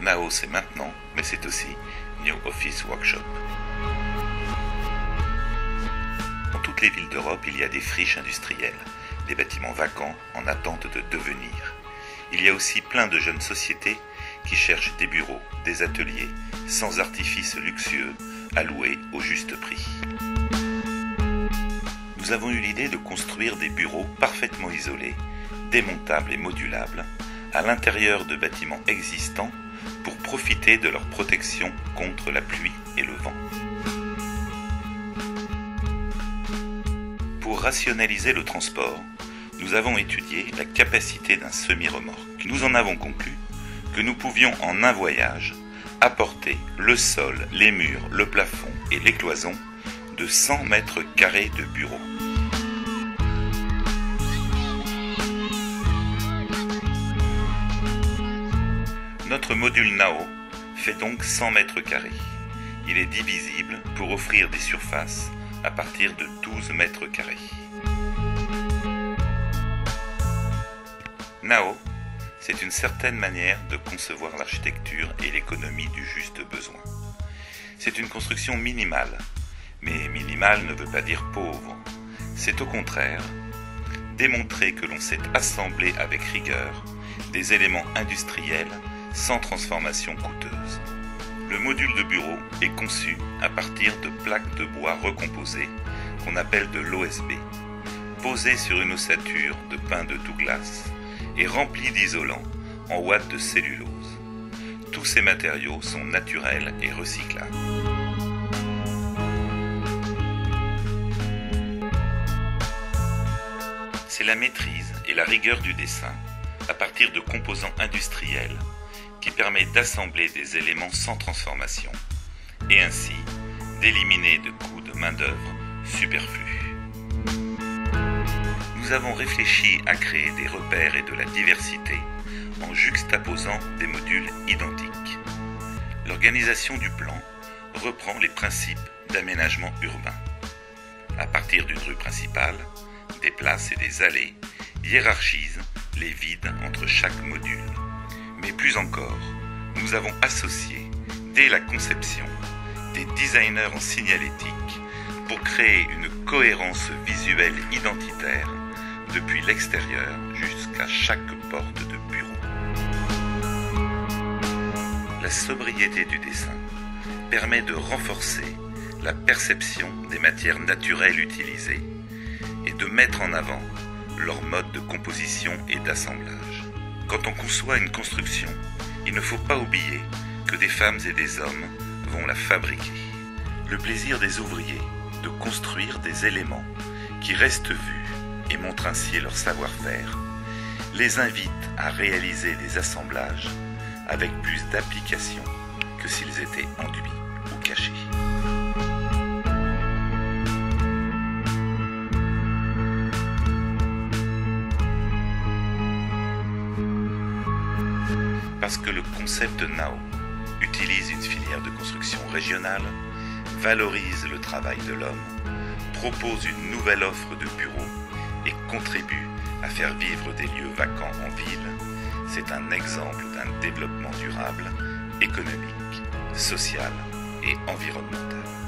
Nao, c'est maintenant, mais c'est aussi New Office Workshop. Dans toutes les villes d'Europe, il y a des friches industrielles, des bâtiments vacants en attente de devenir. Il y a aussi plein de jeunes sociétés qui cherchent des bureaux, des ateliers, sans artifice luxueux, à louer au juste prix. Nous avons eu l'idée de construire des bureaux parfaitement isolés, démontables et modulables, à l'intérieur de bâtiments existants pour profiter de leur protection contre la pluie et le vent. Pour rationaliser le transport, nous avons étudié la capacité d'un semi-remorque. Nous en avons conclu que nous pouvions en un voyage apporter le sol, les murs, le plafond et les cloisons de 100 mètres carrés de bureaux. Notre module Nao fait donc 100 mètres carrés. Il est divisible pour offrir des surfaces à partir de 12 mètres carrés. Nao, c'est une certaine manière de concevoir l'architecture et l'économie du juste besoin. C'est une construction minimale, mais minimale ne veut pas dire pauvre. C'est au contraire démontrer que l'on sait assembler avec rigueur des éléments industriels sans transformation coûteuse. Le module de bureau est conçu à partir de plaques de bois recomposées qu'on appelle de l'OSB, posées sur une ossature de pin de Douglas et remplies d'isolants en ouate de cellulose. Tous ces matériaux sont naturels et recyclables. C'est la maîtrise et la rigueur du dessin à partir de composants industriels qui permet d'assembler des éléments sans transformation et ainsi d'éliminer de coûts de main-d'œuvre superflus. Nous avons réfléchi à créer des repères et de la diversité en juxtaposant des modules identiques. L'organisation du plan reprend les principes d'aménagement urbain. À partir d'une rue principale, des places et des allées hiérarchisent les vides entre chaque module. Mais plus encore, nous avons associé, dès la conception, des designers en signalétique pour créer une cohérence visuelle identitaire depuis l'extérieur jusqu'à chaque porte de bureau. La sobriété du dessin permet de renforcer la perception des matières naturelles utilisées et de mettre en avant leur mode de composition et d'assemblage. Quand on conçoit une construction, il ne faut pas oublier que des femmes et des hommes vont la fabriquer. Le plaisir des ouvriers de construire des éléments qui restent vus et montrent ainsi leur savoir-faire les invite à réaliser des assemblages avec plus d'application que s'ils étaient enduits ou cachés. Parce que le concept Nao utilise une filière de construction régionale, valorise le travail de l'homme, propose une nouvelle offre de bureaux et contribue à faire vivre des lieux vacants en ville, c'est un exemple d'un développement durable, économique, social et environnemental.